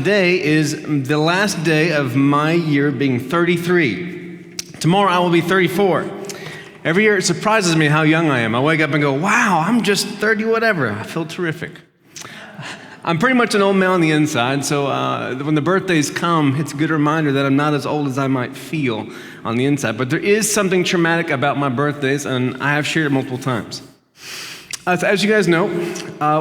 today is the last day of my year being 33. Tomorrow I will be 34. Every year it surprises me how young I am. I wake up and go, wow, I'm just 30 whatever. I feel terrific. I'm pretty much an old man on the inside, so when the birthdays come, it's a good reminder that I'm not as old as I might feel on the inside. But there is something traumatic about my birthdays, and I have shared it multiple times. As you guys know,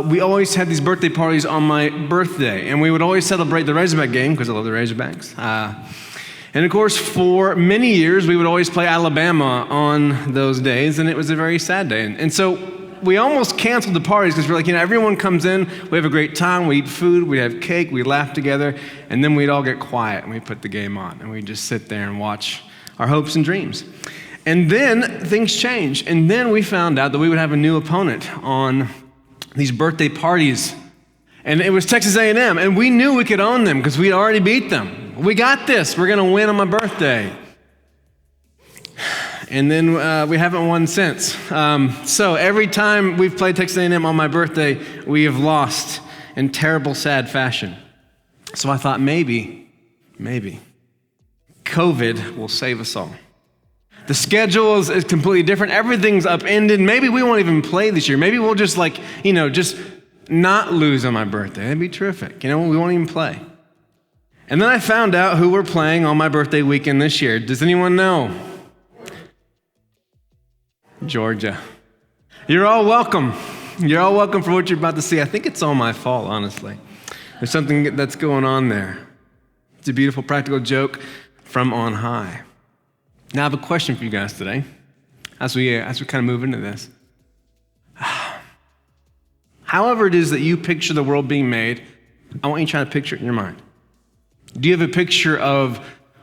we always had these birthday parties on my birthday, and we would always celebrate the Razorback game, because I love the Razorbacks. And of course, for many years, we would always play Alabama on those days, and it was a very sad day. And so we almost canceled the parties because we're like, everyone comes in, we have a great time, we eat food, we have cake, we laugh together, and then we'd all get quiet and we put the game on, and we'd just sit there and watch our hopes and dreams. And then things changed, and then we found out that we would have a new opponent on these birthday parties, and it was Texas A&M, and we knew we could own them because we'd already beat them. We got this, we're gonna win on my birthday. And then we haven't won since. So every time we've played Texas A&M on my birthday, we have lost in terrible, sad fashion. So I thought maybe, COVID will save us all. The schedule is completely different. Everything's upended. Maybe we won't even play this year. Maybe we'll just just not lose on my birthday. That'd be terrific. We won't even play. And then I found out who we're playing on my birthday weekend this year. Does anyone know? Georgia. You're all welcome. You're all welcome for what you're about to see. I think it's all my fault, honestly. There's something that's going on there. It's a beautiful practical joke from on high. Now I have a question for you guys today as we kind of move into this. However it is that you picture the world being made, I want you to try to picture it in your mind. Do you have a picture of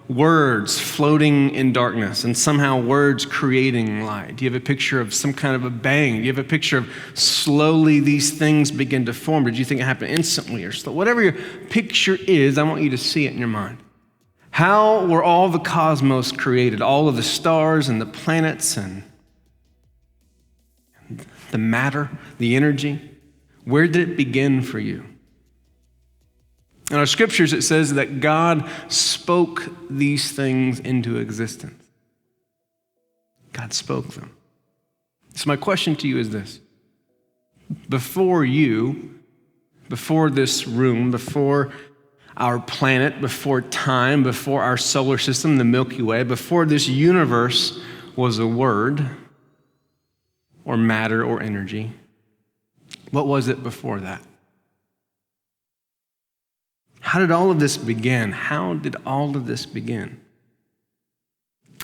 words floating in darkness and somehow words creating light? Do you have a picture of some kind of a bang? Do you have a picture of slowly these things begin to form? Did you think it happened instantly or slow? Whatever your picture is, I want you to see it in your mind. How were all the cosmos created? All of the stars and the planets and the matter, the energy. Where did it begin for you? In our scriptures, it says that God spoke these things into existence. God spoke them. So my question to you is this. Before this room, before our planet, before time, before our solar system, the Milky Way, before this universe was a word or matter or energy, what was it before that? How did all of this begin? How did all of this begin?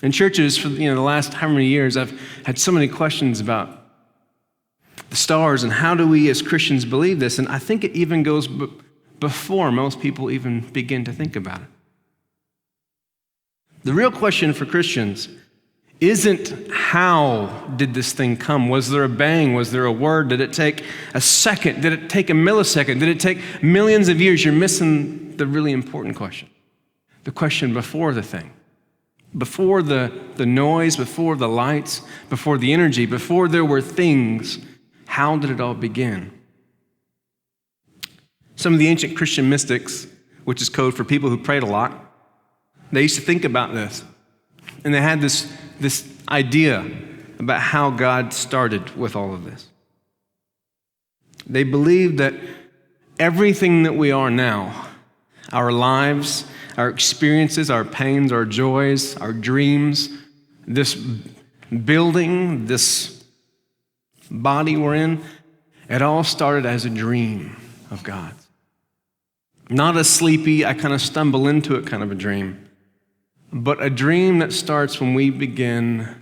In churches for the last how many years, I've had so many questions about the stars and how do we as Christians believe this? And I think it even goes before most people even begin to think about it. The real question for Christians isn't how did this thing come? Was there a bang? Was there a word? Did it take a second? Did it take a millisecond? Did it take millions of years? You're missing the really important question. The question before the thing. Before the noise, before the lights, before the energy, before there were things, how did it all begin? Some of the ancient Christian mystics, which is code for people who prayed a lot, they used to think about this. And they had this idea about how God started with all of this. They believed that everything that we are now, our lives, our experiences, our pains, our joys, our dreams, this building, this body we're in, it all started as a dream of God. Not a sleepy, I kind of stumble into it kind of a dream, but a dream that starts when we begin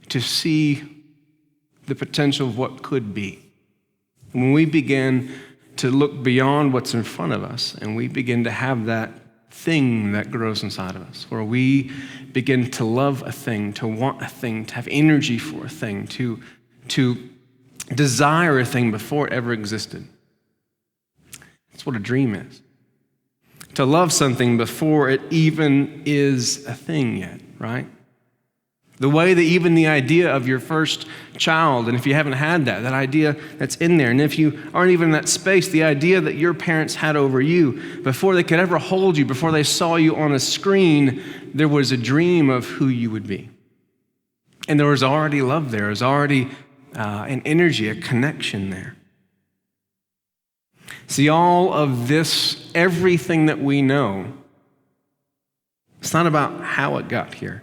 to see the potential of what could be. When we begin to look beyond what's in front of us and we begin to have that thing that grows inside of us, where we begin to love a thing, to want a thing, to have energy for a thing, to desire a thing before it ever existed. That's what a dream is. To love something before it even is a thing yet, right? The way that even the idea of your first child, and if you haven't had that idea that's in there, and if you aren't even in that space, the idea that your parents had over you, before they could ever hold you, before they saw you on a screen, there was a dream of who you would be. And there was already love there. There was already an energy, a connection there. See, all of this, everything that we know, it's not about how it got here.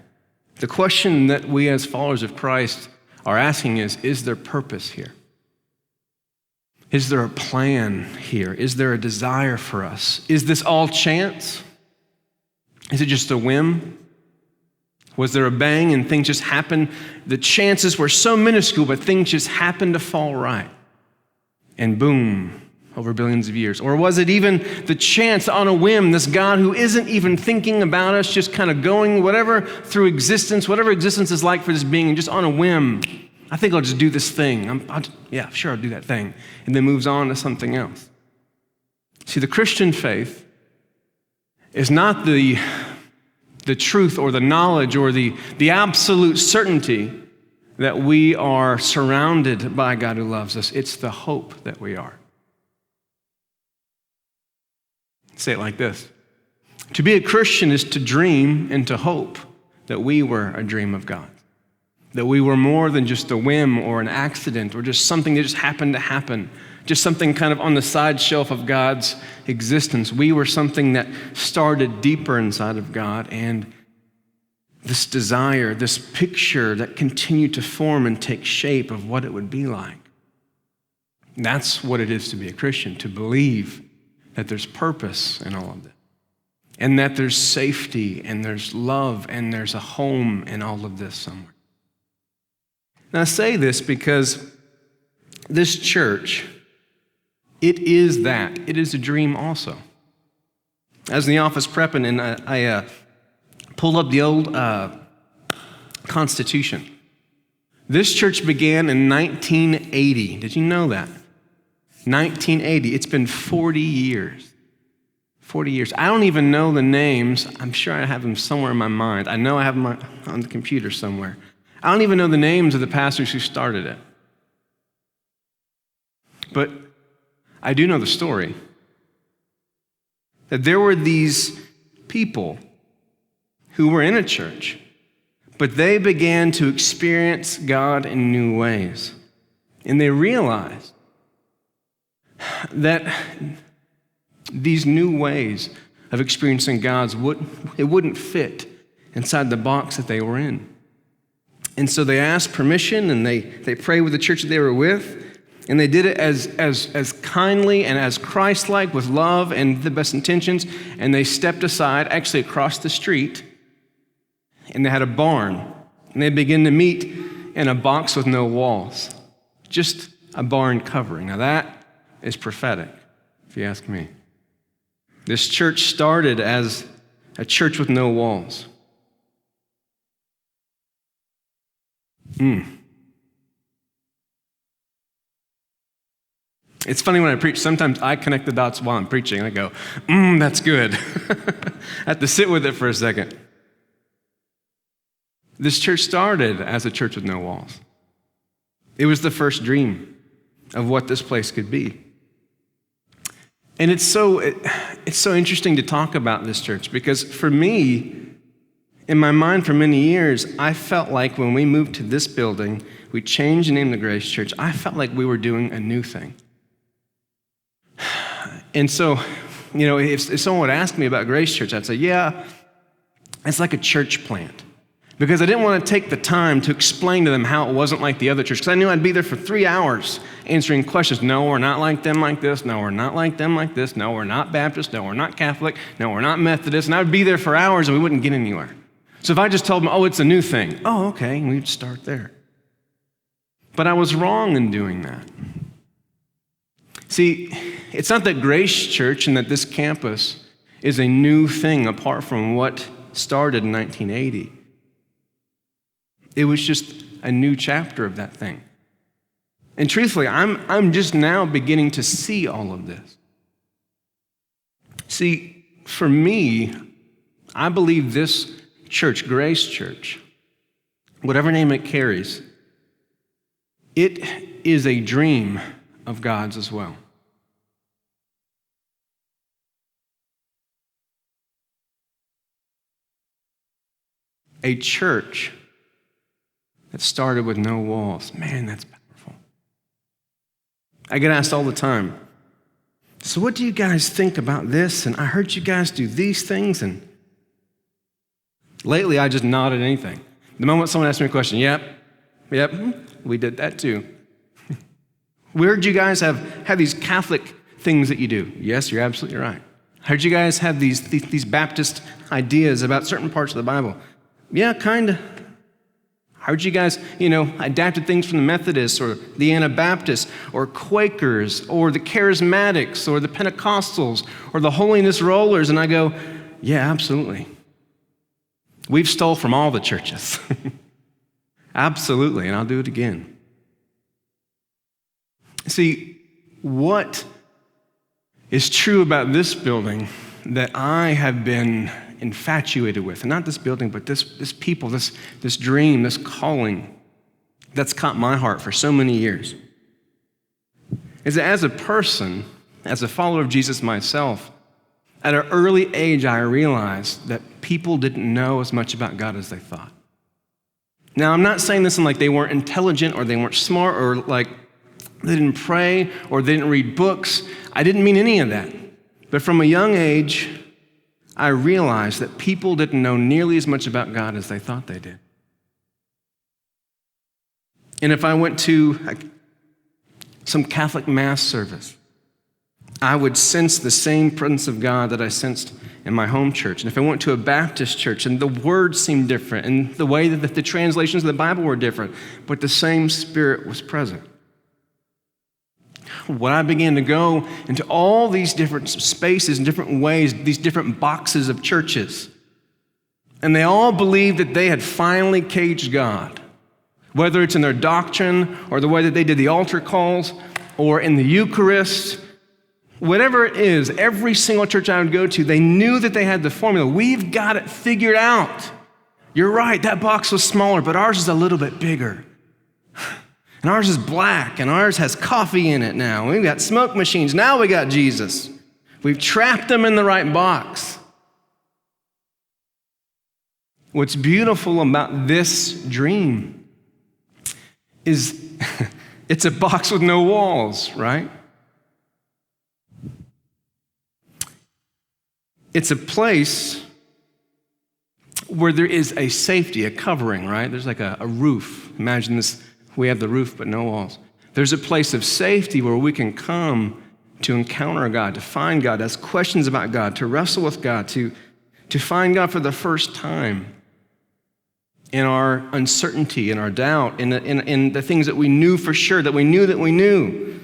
The question that we as followers of Christ are asking is there purpose here? Is there a plan here? Is there a desire for us? Is this all chance? Is it just a whim? Was there a bang and things just happened? The chances were so minuscule, but things just happened to fall right. And boom, over billions of years? Or was it even the chance on a whim, this God who isn't even thinking about us, just kind of going whatever through existence, whatever existence is like for this being, and just on a whim, I think I'll just do this thing. I'll do that thing. And then moves on to something else. See, the Christian faith is not the truth or the knowledge or the absolute certainty that we are surrounded by a God who loves us. It's the hope that we are. Say it like this. To be a Christian is to dream and to hope that we were a dream of God. That we were more than just a whim or an accident or just something that just happened to happen. Just something kind of on the side shelf of God's existence. We were something that started deeper inside of God, and this desire, this picture that continued to form and take shape of what it would be like. That's what it is to be a Christian, to believe that there's purpose in all of this, and that there's safety, and there's love, and there's a home in all of this somewhere. Now I say this because this church, it is that. It is a dream also. I was in the office prepping, and I pulled up the old Constitution. This church began in 1980. Did you know that? 1980. It's been 40 years. 40 years. I don't even know the names. I'm sure I have them somewhere in my mind. I know I have them on the computer somewhere. I don't even know the names of the pastors who started it. But I do know the story. That there were these people who were in a church, but they began to experience God in new ways. And they realized that these new ways of experiencing God's wouldn't fit inside the box that they were in. And so they asked permission, and they prayed with the church that they were with, and they did it as kindly and as Christ-like, with love and the best intentions, and they stepped aside, actually across the street, and they had a barn, and they began to meet in a box with no walls, just a barn covering. Now that is prophetic, if you ask me. This church started as a church with no walls. It's funny when I preach, sometimes I connect the dots while I'm preaching. I go, that's good. I have to sit with it for a second. This church started as a church with no walls. It was the first dream of what this place could be. And it's so interesting to talk about this church, because for me, in my mind for many years, I felt like when we moved to this building, we changed the name to Grace Church, I felt like we were doing a new thing. And so, if someone would ask me about Grace Church, I'd say, yeah, it's like a church plant. Because I didn't want to take the time to explain to them how it wasn't like the other church, because I knew I'd be there for 3 hours answering questions. No, we're not like them like this. No, we're not like them like this. No, we're not Baptist. No, we're not Catholic. No, we're not Methodist. And I would be there for hours and we wouldn't get anywhere. So if I just told them, it's a new thing. Oh, okay, and we'd start there. But I was wrong in doing that. See, it's not that Grace Church and that this campus is a new thing apart from what started in 1980. It was just a new chapter of that thing. And truthfully, I'm just now beginning to see all of this. See, for me, I believe this church, Grace Church, whatever name it carries, it is a dream of God's as well. A church that started with no walls. Man, that's powerful. I get asked all the time, so what do you guys think about this? And I heard you guys do these things. And lately, I just nodded anything. The moment someone asks me a question, yep, we did that too. We heard you guys have these Catholic things that you do. Yes, you're absolutely right. I heard you guys have these Baptist ideas about certain parts of the Bible. Yeah, kind of. I heard you guys, adapted things from the Methodists or the Anabaptists or Quakers or the Charismatics or the Pentecostals or the Holiness Rollers. And I go, yeah, absolutely. We've stole from all the churches. Absolutely, and I'll do it again. See, what is true about this building that I have been infatuated with, and not this building, but this people, this dream, this calling that's caught my heart for so many years, is that as a person, as a follower of Jesus myself, at an early age, I realized that people didn't know as much about God as they thought. Now, I'm not saying this in like they weren't intelligent or they weren't smart or like they didn't pray or they didn't read books. I didn't mean any of that. But from a young age, I realized that people didn't know nearly as much about God as they thought they did. And if I went to some Catholic Mass service, I would sense the same presence of God that I sensed in my home church. And if I went to a Baptist church and the words seemed different and the way that the translations of the Bible were different, but the same Spirit was present. When I began to go into all these different spaces and different ways, these different boxes of churches, and they all believed that they had finally caged God, whether it's in their doctrine or the way that they did the altar calls or in the Eucharist, whatever it is, every single church I would go to, they knew that they had the formula. We've got it figured out. You're right, that box was smaller, but ours is a little bit bigger. And ours is black, and ours has coffee in it now. We've got smoke machines. Now we got Jesus. We've trapped them in the right box. What's beautiful about this dream is it's a box with no walls, right? It's a place where there is a safety, a covering, right? There's like a roof. Imagine this, we have the roof but no walls. There's a place of safety where we can come to encounter God, to find God, ask questions about God, to wrestle with God, to find God for the first time in our uncertainty, in our doubt, in the things that we knew for sure, that we knew.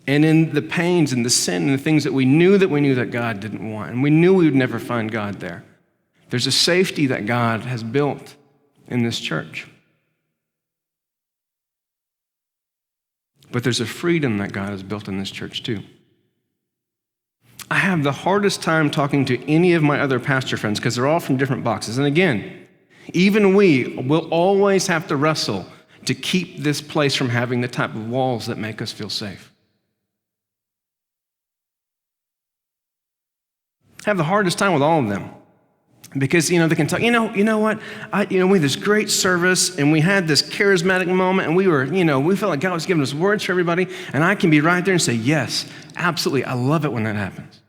And in the pains and the sin and the things that we knew that God didn't want. And we knew we would never find God there. There's a safety that God has built in this church. But there's a freedom that God has built in this church too. I have the hardest time talking to any of my other pastor friends because they're all from different boxes. And again, even we will always have to wrestle to keep this place from having the type of walls that make us feel safe. I have the hardest time with all of them because, they can talk, you know what, we had this great service and we had this charismatic moment and we felt like God was giving us words for everybody and I can be right there and say, yes, absolutely, I love it when that happens.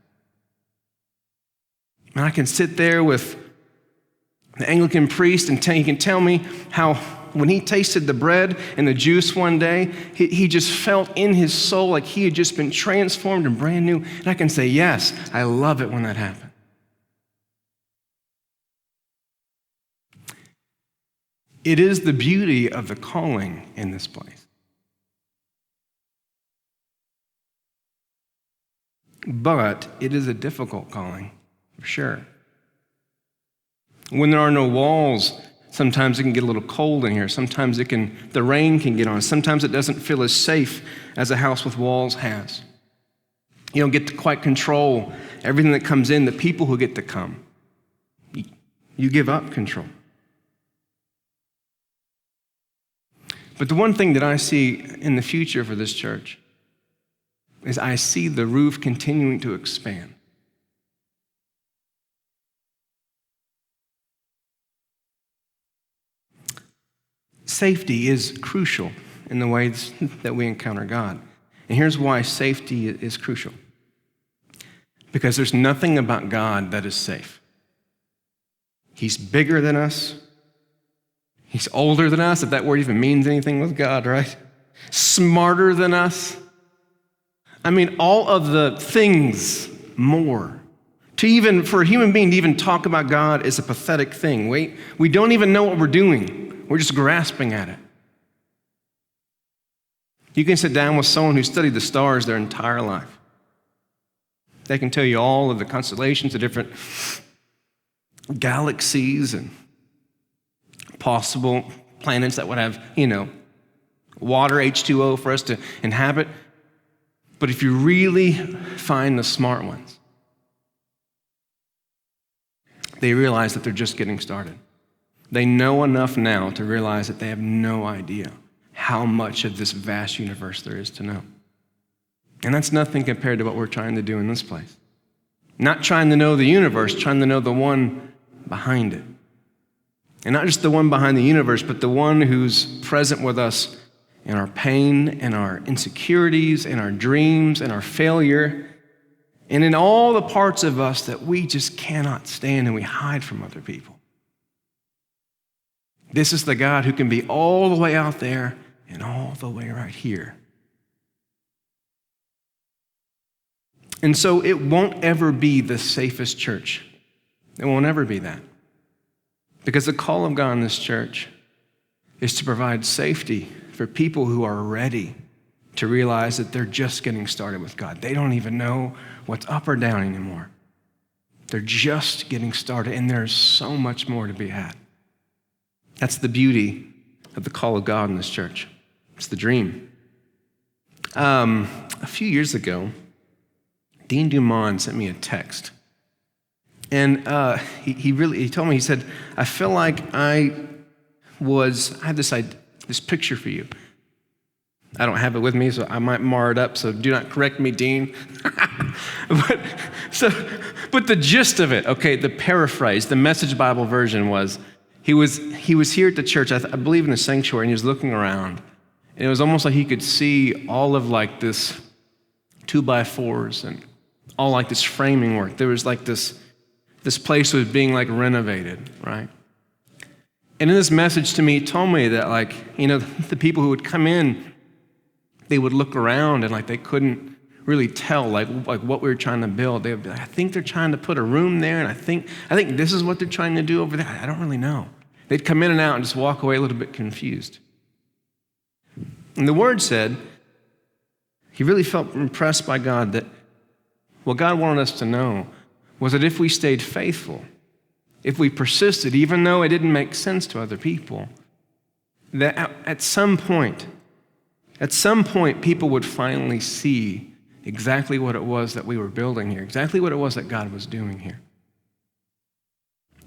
And I can sit there with the Anglican priest and he can tell me how when he tasted the bread and the juice one day, he just felt in his soul like he had just been transformed and brand new. And I can say, yes, I love it when that happens. It is the beauty of the calling in this place. But it is a difficult calling, for sure. When there are no walls, sometimes it can get a little cold in here. Sometimes the rain can get on. Sometimes it doesn't feel as safe as a house with walls has. You don't get to quite control everything that comes in, the people who get to come. You give up control. But the one thing that I see in the future for this church is I see the roof continuing to expand. Safety is crucial in the ways that we encounter God. And here's why safety is crucial. Because there's nothing about God that is safe. He's bigger than us. He's older than us, if that word even means anything with God, right? Smarter than us. I mean, all of the things more. For a human being to even talk about God is a pathetic thing. We don't even know what we're doing. We're just grasping at it. You can sit down with someone who studied the stars their entire life. They can tell you all of the constellations, the different galaxies and possible planets that would have, water, H2O for us to inhabit. But if you really find the smart ones, they realize that they're just getting started. They know enough now to realize that they have no idea how much of this vast universe there is to know. And that's nothing compared to what we're trying to do in this place. Not trying to know the universe, trying to know the one behind it. And not just the one behind the universe, but the one who's present with us in our pain, in our insecurities, in our dreams, in our failure, and in all the parts of us that we just cannot stand and we hide from other people. This is the God who can be all the way out there and all the way right here. And so it won't ever be the safest church. It won't ever be that. Because the call of God in this church is to provide safety for people who are ready to realize that they're just getting started with God. They don't even know what's up or down anymore. They're just getting started, and there's so much more to be had. That's the beauty of the call of God in this church. It's the dream. A few years ago, Dean Dumont sent me a text. And he told me, he said, I feel like I had this picture for you. I don't have it with me, so I might mar it up, so do not correct me, Dean. But the gist of it, okay, the paraphrase, the Message Bible version was, he was here at the church, I believe in the sanctuary, and he was looking around. And it was almost like he could see all of like this 2x4s and all like this framing work. There was like this place was being like renovated, right? And in this message to me, he told me that the people who would come in, they would look around and like they couldn't really tell like what we were trying to build. They would be like, I think they're trying to put a room there, and I think this is what they're trying to do over there. I don't really know. They'd come in and out and just walk away a little bit confused. And the word said, he really felt impressed by God that what God wanted us to know was that if we stayed faithful, if we persisted, even though it didn't make sense to other people, that at some point, people would finally see exactly what it was that we were building here, exactly what it was that God was doing here.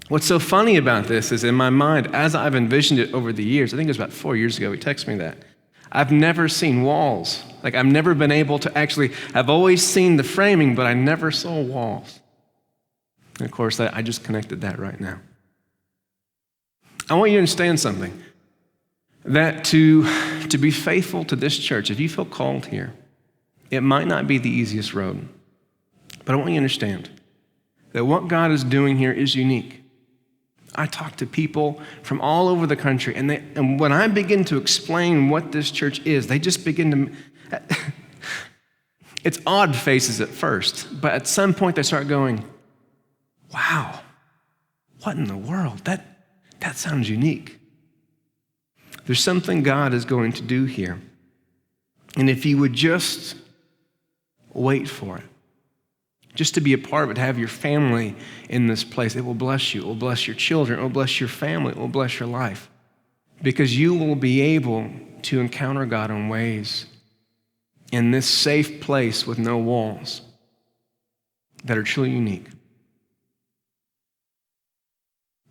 What's so funny about this is in my mind, as I've envisioned it over the years, I think it was about 4 years ago, he texted me that, I've never seen walls. Like I've never been able to I've always seen the framing, but I never saw walls. And of course, I just connected that right now. I want you to understand something, that to be faithful to this church, if you feel called here, it might not be the easiest road, but I want you to understand that what God is doing here is unique. I talk to people from all over the country, and when I begin to explain what this church is, they just begin to, it's odd faces at first, but at some point they start going, wow, what in the world? That sounds unique. There's something God is going to do here. And if you would just wait for it, just to be a part of it, have your family in this place, it will bless you. It will bless your children. It will bless your family. It will bless your life. Because you will be able to encounter God in ways in this safe place with no walls that are truly unique.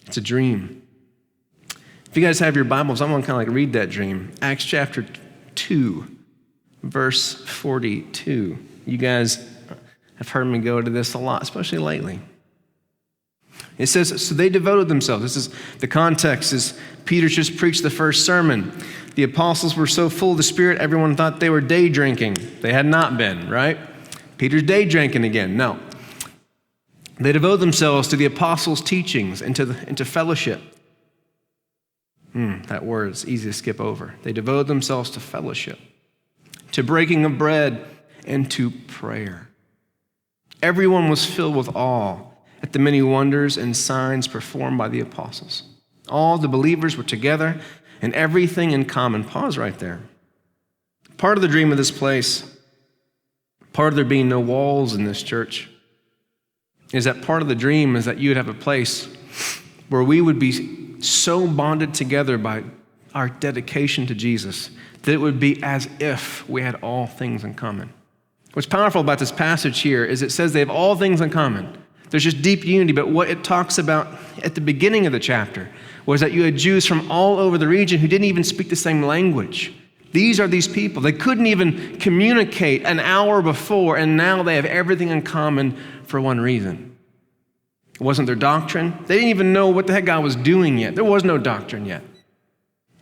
It's a dream. If you guys have your Bibles, I'm going to kind of like read that dream. Acts chapter 2, verse 42. You guys have heard me go to this a lot, especially lately. It says, so they devoted themselves. This is the context is Peter just preached the first sermon. The apostles were so full of the Spirit, everyone thought they were day drinking. They had not been, right? Peter's day drinking again. No. They devoted themselves to the apostles' teachings and to fellowship. That word is easy to skip over. They devoted themselves to fellowship, to breaking of bread, and to prayer. Everyone was filled with awe at the many wonders and signs performed by the apostles. All the believers were together and everything in common. Pause right there. Part of the dream of this place, part of there being no walls in this church, is that part of the dream is that you would have a place where we would be so bonded together by our dedication to Jesus that it would be as if we had all things in common. What's powerful about this passage here is it says they have all things in common. There's just deep unity, but what it talks about at the beginning of the chapter was that you had Jews from all over the region who didn't even speak the same language. These are these people. They couldn't even communicate an hour before, and now they have everything in common for one reason. It wasn't their doctrine. They didn't even know what the heck God was doing yet. There was no doctrine yet.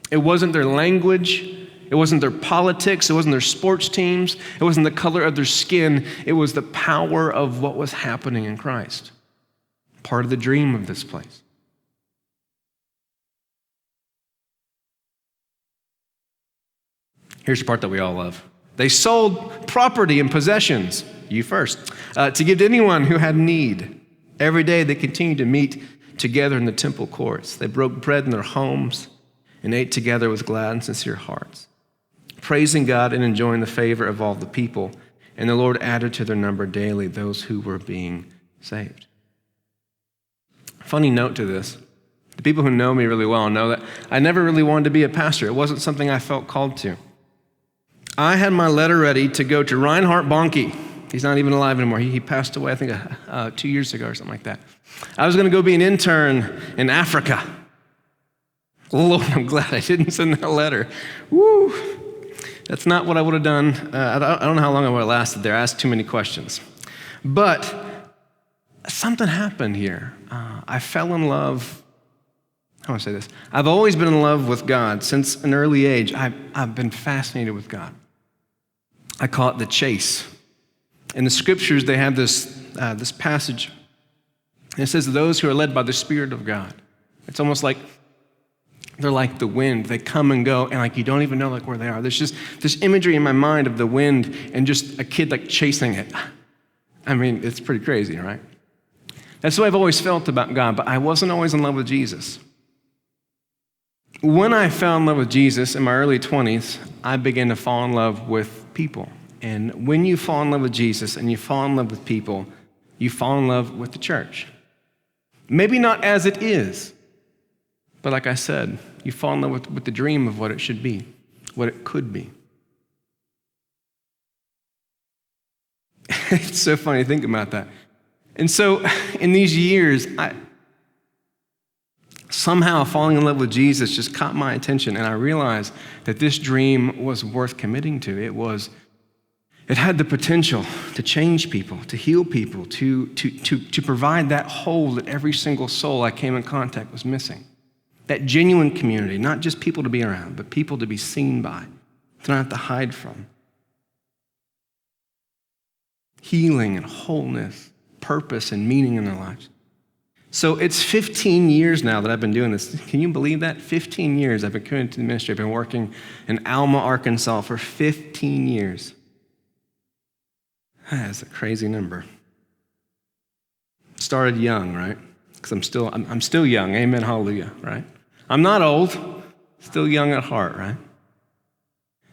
It wasn't their language. It wasn't their politics. It wasn't their sports teams. It wasn't the color of their skin. It was the power of what was happening in Christ. Part of the dream of this place. Here's the part that we all love. They sold property and possessions, you first, to give to anyone who had need. Every day they continued to meet together in the temple courts. They broke bread in their homes and ate together with glad and sincere hearts, praising God and enjoying the favor of all the people. And the Lord added to their number daily those who were being saved. Funny note to this. The people who know me really well know that I never really wanted to be a pastor. It wasn't something I felt called to. I had my letter ready to go to Reinhard Bonnke. He's not even alive anymore. He passed away, I think, 2 years ago or something like that. I was going to go be an intern in Africa. Lord, I'm glad I didn't send that letter. Woo! That's not what I would have done. I don't know how long I would have lasted there. I asked too many questions. But something happened here. I fell in love. How do I say this? I've always been in love with God. Since an early age, I've been fascinated with God. I call it the chase. In the scriptures, they have this passage. And it says, those who are led by the Spirit of God. It's almost like they're like the wind. They come and go, and like you don't even know like where they are. There's just this imagery in my mind of the wind and just a kid like chasing it. I mean, it's pretty crazy, right? That's what I've always felt about God, but I wasn't always in love with Jesus. When I fell in love with Jesus in my early 20s, I began to fall in love with people. And when you fall in love with Jesus and you fall in love with people, you fall in love with the church. Maybe not as it is, but like I said, you fall in love with the dream of what it should be, what it could be. It's so funny to think about that. And so in these years, somehow falling in love with Jesus just caught my attention, and I realized that this dream was worth committing to. It had the potential to change people, to heal people, to provide that hole that every single soul I came in contact was missing. That genuine community, not just people to be around, but people to be seen by, to not have to hide from. Healing and wholeness, purpose and meaning in their lives. So it's 15 years now that I've been doing this. Can you believe that? 15 years I've been committed to the ministry. I've been working in Alma, Arkansas for 15 years. That's a crazy number. Started young, right? Because I'm still young. Amen, hallelujah, right? I'm not old, still young at heart, right?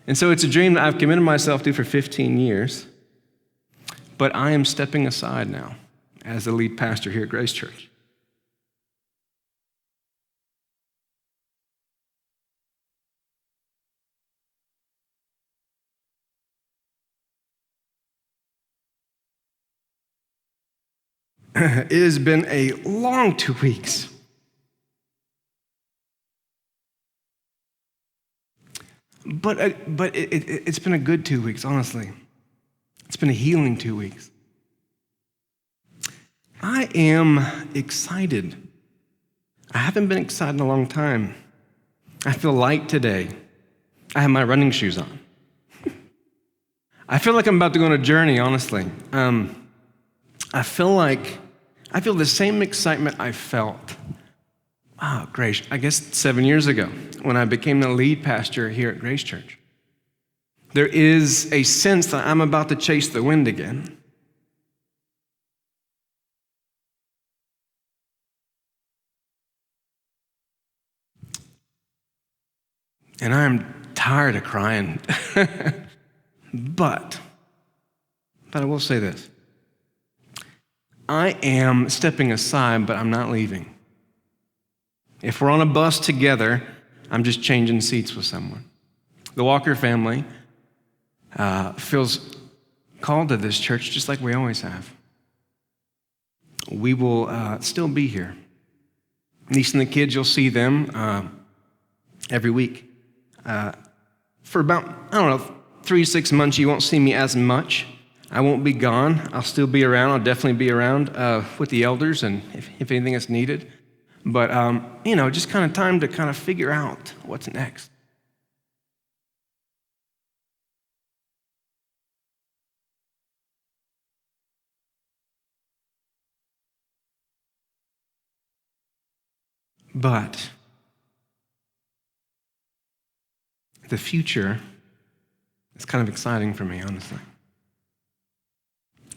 And so it's a dream that I've committed myself to for 15 years, but I am stepping aside now as the lead pastor here at Grace Church. It has been a long 2 weeks. But it's been a good 2 weeks, honestly. It's been a healing 2 weeks. I am excited. I haven't been excited in a long time. I feel light today. I have my running shoes on. I feel like I'm about to go on a journey, honestly. I feel the same excitement I felt, Grace, I guess 7 years ago when I became the lead pastor here at Grace Church. There is a sense that I'm about to chase the wind again. And I'm tired of crying. But I will say this. I am stepping aside, but I'm not leaving. If we're on a bus together, I'm just changing seats with someone. The Walker family feels called to this church just like we always have. We will still be here. Niece and the kids, you'll see them every week. For about, 3 to 6 months, you won't see me as much. I won't be gone. I'll still be around. I'll definitely be around with the elders and if anything is needed. But, just kind of time to kind of figure out what's next. But the future is kind of exciting for me, honestly.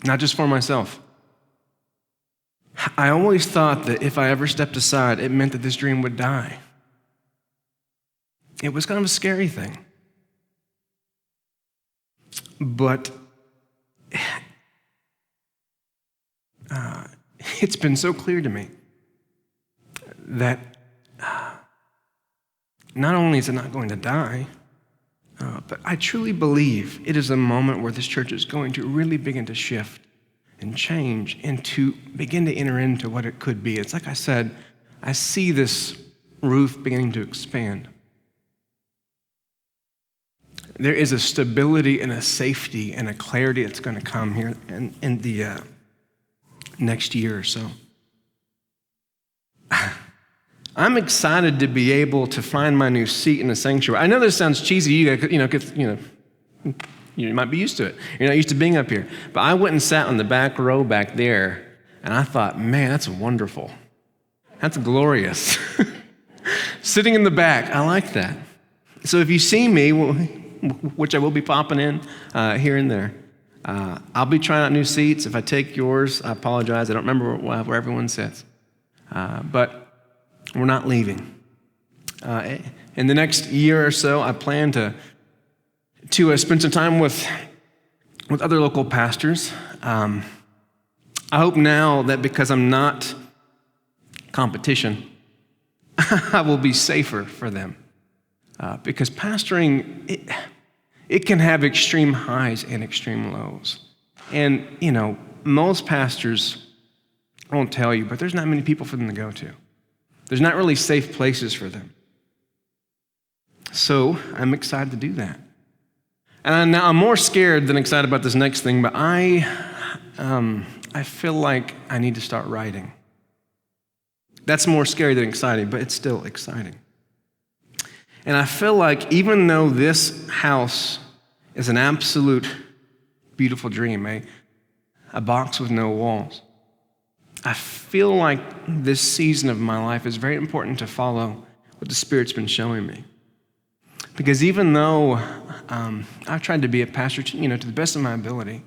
Not just for myself. I always thought that if I ever stepped aside, it meant that this dream would die. It was kind of a scary thing. But it's been so clear to me that not only is it not going to die, but I truly believe it is a moment where this church is going to really begin to shift and change and to begin to enter into what it could be. It's like I said, I see this roof beginning to expand. There is a stability and a safety and a clarity that's going to come here in the next year or so. I'm excited to be able to find my new seat in the sanctuary. I know this sounds cheesy, you might be used to it. You're not used to being up here. But I went and sat on the back row back there, and I thought, man, that's wonderful. That's glorious. Sitting in the back, I like that. So if you see me, which I will be popping in here and there, I'll be trying out new seats. If I take yours, I apologize. I don't remember where everyone sits. But we're not leaving. In the next year or so, I plan to spend some time with other local pastors. I hope now that because I'm not competition, I will be safer for them. Because pastoring, it can have extreme highs and extreme lows. And, most pastors won't tell you, but there's not many people for them to go to. There's not really safe places for them. So I'm excited to do that. And now I'm more scared than excited about this next thing, but I feel like I need to start writing. That's more scary than exciting, but it's still exciting. And I feel like even though this house is an absolute beautiful dream, a box with no walls, I feel like this season of my life is very important to follow what the Spirit's been showing me. Because even though I've tried to be a pastor, to the best of my ability,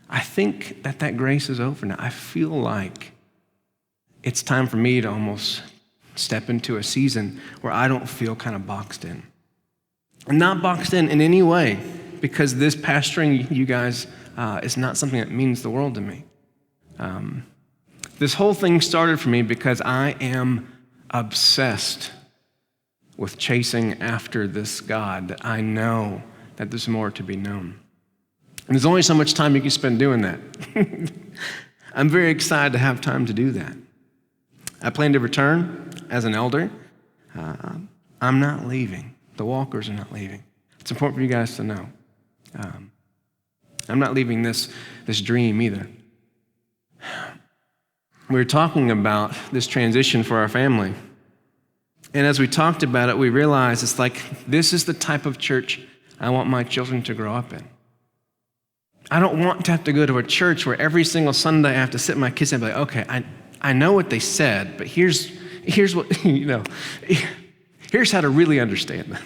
I think that grace is over now. I feel like it's time for me to almost step into a season where I don't feel kind of boxed in. I'm not boxed in any way, because this pastoring you guys is not something that means the world to me. This whole thing started for me because I am obsessed with chasing after this God that I know that there's more to be known. And there's only so much time you can spend doing that. I'm very excited to have time to do that. I plan to return as an elder. I'm not leaving. The Walkers are not leaving. It's important for you guys to know. I'm not leaving this dream either. We were talking about this transition for our family. And as we talked about it, we realized it's like, this is the type of church I want my children to grow up in. I don't want to have to go to a church where every single Sunday I have to sit my kids and be like, okay, I know what they said, but here's what, here's how to really understand that.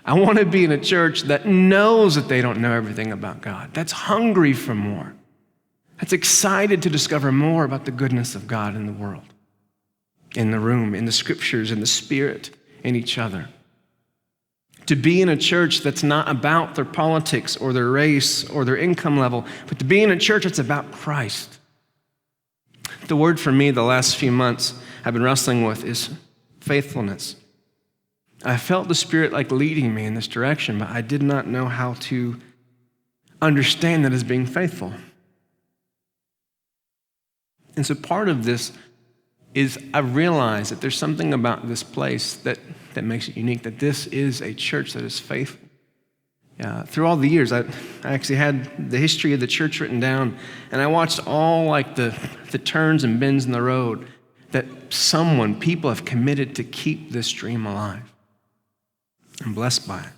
I want to be in a church that knows that they don't know everything about God, that's hungry for more, that's excited to discover more about the goodness of God in the world, in the room, in the scriptures, in the Spirit, in each other. To be in a church that's not about their politics or their race or their income level, but to be in a church that's about Christ. The word for me the last few months I've been wrestling with is faithfulness. I felt the Spirit like leading me in this direction, but I did not know how to understand that as being faithful. And so part of this is I realize that there's something about this place that makes it unique, that this is a church that is faithful. Through all the years, I actually had the history of the church written down, and I watched all like the turns and bends in the road that people have committed to keep this dream alive. I'm blessed by it.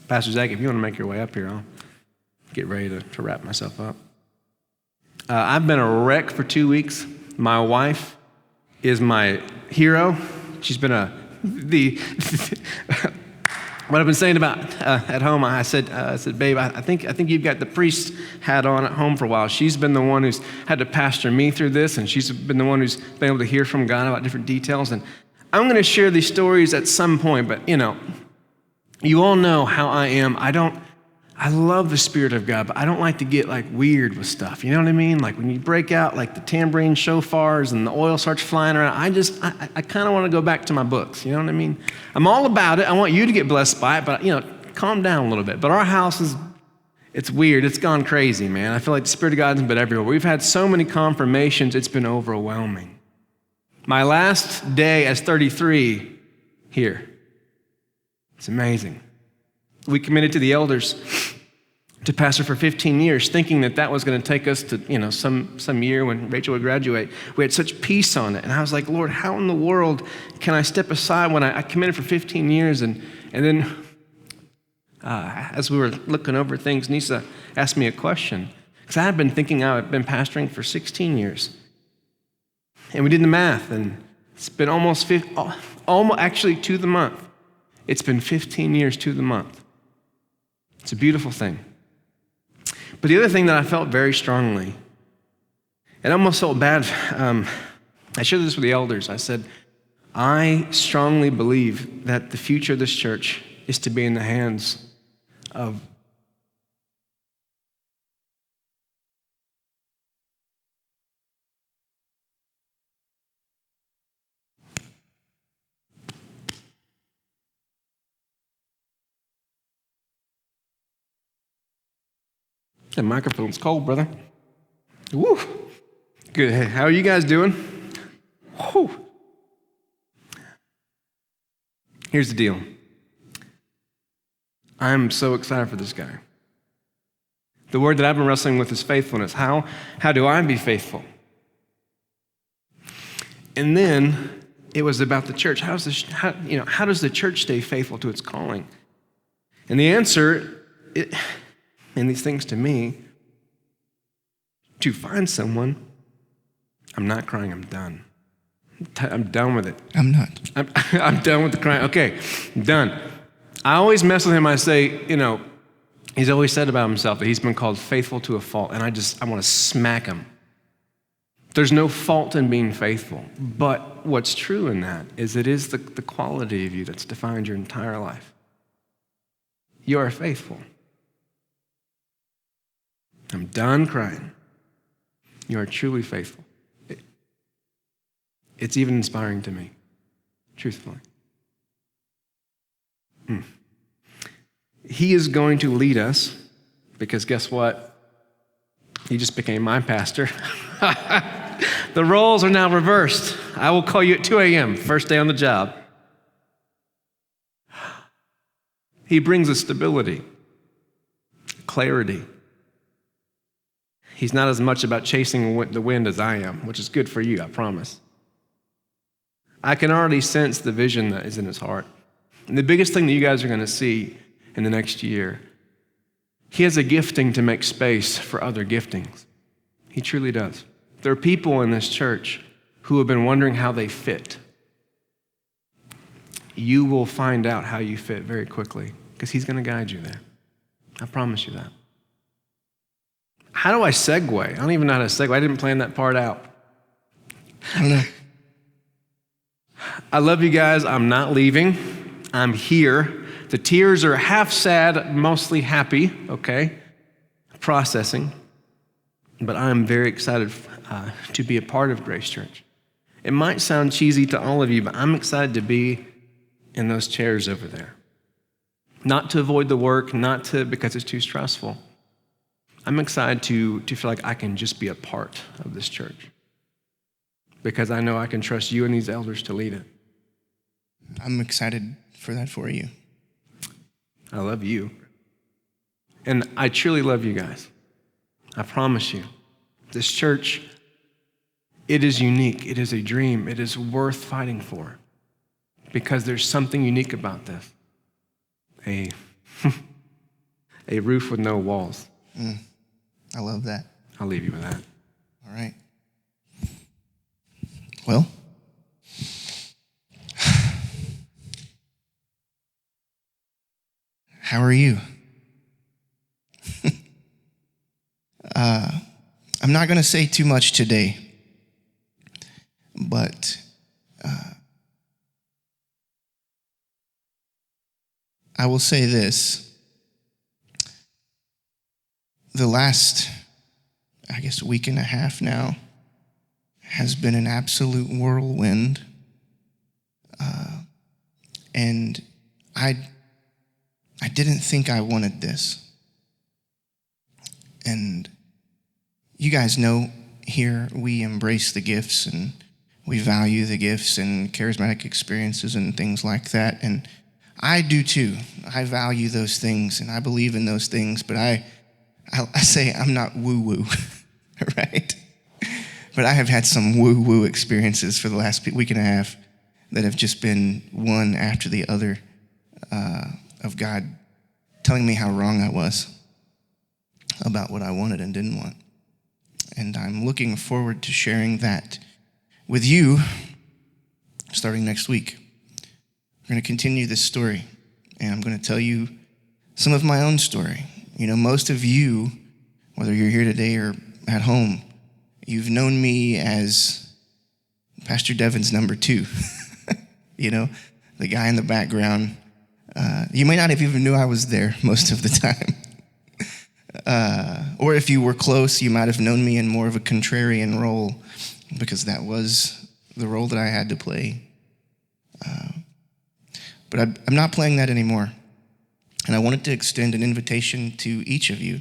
Pastor Zach, if you want to make your way up here, I'll get ready to wrap myself up. I've been a wreck for 2 weeks. My wife is my hero. She's been what I've been saying about at home. I said, babe, I think you've got the priest hat on at home for a while. She's been the one who's had to pastor me through this, and she's been the one who's been able to hear from God about different details. And I'm going to share these stories at some point, but you all know how I am. I love the Spirit of God, but I don't like to get like weird with stuff. You know what I mean? Like when you break out like the tambourine shofars and the oil starts flying around, I kind of want to go back to my books. You know what I mean? I'm all about it. I want you to get blessed by it, but calm down a little bit. But our house it's weird. It's gone crazy, man. I feel like the Spirit of God's been everywhere. We've had so many confirmations. It's been overwhelming. My last day as 33 here. It's amazing. We committed to the elders to pastor for 15 years, thinking that was going to take us to, some year when Rachel would graduate. We had such peace on it. And I was like, Lord, how in the world can I step aside when I committed for 15 years? And then as we were looking over things, Nisa asked me a question. Because I had been thinking I've been pastoring for 16 years. And we did the math, and it's been almost actually to the month. It's been 15 years to the month. It's a beautiful thing. But the other thing that I felt very strongly, and I almost felt bad, I shared this with the elders. I said, I strongly believe that the future of this church is to be in the hands of the microphone's cold, brother. Woo. Good. Hey, how are you guys doing? Woo. Here's the deal. I'm so excited for this guy. The word that I've been wrestling with is faithfulness. How do I be faithful? And then it was about the church. How does the church stay faithful to its calling? And the answer, and these things to me, to find someone, I'm not crying, I'm done. I'm done with it. I'm not. I'm done with the crying. Okay, I'm done. I always mess with him. I say, he's always said about himself that he's been called faithful to a fault, and I want to smack him. There's no fault in being faithful, but what's true in that is it is the quality of you that's defined your entire life. You are faithful. I'm done crying. You are truly faithful. It's even inspiring to me, truthfully. He is going to lead us because guess what? He just became my pastor. The roles are now reversed. I will call you at 2 a.m., first day on the job. He brings a stability, clarity. He's not as much about chasing the wind as I am, which is good for you, I promise. I can already sense the vision that is in his heart. And the biggest thing that you guys are going to see in the next year, he has a gifting to make space for other giftings. He truly does. There are people in this church who have been wondering how they fit. You will find out how you fit very quickly because he's going to guide you there. I promise you that. How do I segue? I don't even know how to segue. I didn't plan that part out. I don't know. I love you guys. I'm not leaving. I'm here. The tears are half sad, mostly happy, okay? Processing. But I'm very excited to be a part of Grace Church. It might sound cheesy to all of you, but I'm excited to be in those chairs over there. Not to avoid the work, not to because it's too stressful. I'm excited to feel like I can just be a part of this church because I know I can trust you and these elders to lead it. I'm excited for that for you. I love you. And I truly love you guys. I promise you. This church, it is unique. It is a dream. It is worth fighting for because there's something unique about this. A roof with no walls. I love that. I'll leave you with that. All right. Well, how are you? I'm not going to say too much today, but I will say this. The last, I guess, week and a half now has been an absolute whirlwind. And I didn't think I wanted this. And you guys know here we embrace the gifts and we value the gifts and charismatic experiences and things like that. And I do too. I value those things and I believe in those things, but I say I'm not woo-woo, right? But I have had some woo-woo experiences for the last week and a half that have just been one after the other of God telling me how wrong I was about what I wanted and didn't want. And I'm looking forward to sharing that with you starting next week. We're going to continue this story, and I'm going to tell you some of my own story. You know, most of you, whether you're here today or at home, you've known me as Pastor Devon's number 2. You know, the guy in the background. You may not have even knew I was there most of the time. Or if you were close, you might have known me in more of a contrarian role because that was the role that I had to play. But I'm not playing that anymore. And I wanted to extend an invitation to each of you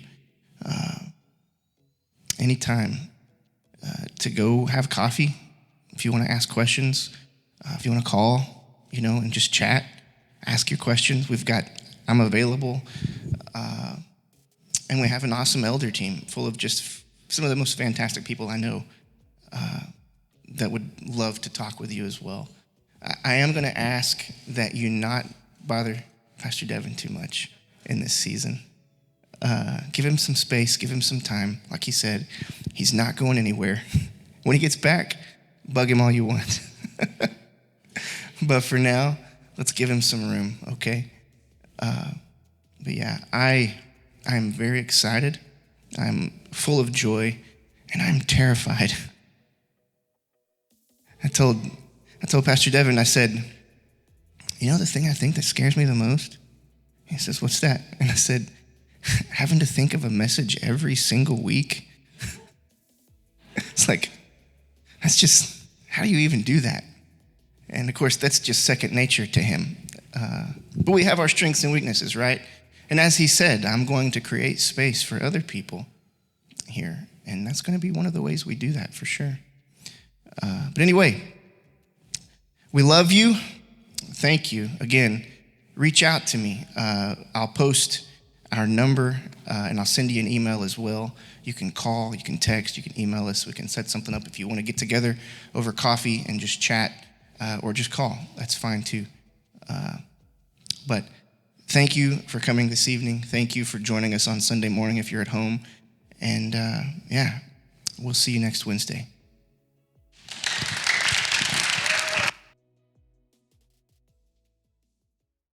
anytime to go have coffee. If you want to ask questions, if you want to call, you know, and just chat, ask your questions. I'm available. And we have an awesome elder team full of just some of the most fantastic people I know that would love to talk with you as well. I am going to ask that you not bother Pastor Devon too much in this season. Give him some space, give him some time. Like he said, he's not going anywhere. When he gets back, bug him all you want. But for now, let's give him some room, okay? But yeah, I'm very excited. I'm full of joy, and I'm terrified. I told Pastor Devon, I said, you know the thing I think that scares me the most? He says, what's that? And I said, having to think of a message every single week. It's like, that's just, how do you even do that? And of course, that's just second nature to him. But we have our strengths and weaknesses, right? And as he said, I'm going to create space for other people here. And that's going to be one of the ways we do that for sure. But anyway, we love you. Thank you again reach out to me. I'll post our number, and I'll send you an email as well. You can call, you can text, you can email us. We can set something up if you want to get together over coffee and just chat, or just call. That's fine too. But thank you for coming this evening. Thank you for joining us on Sunday morning if you're at home. And we'll see you next Wednesday.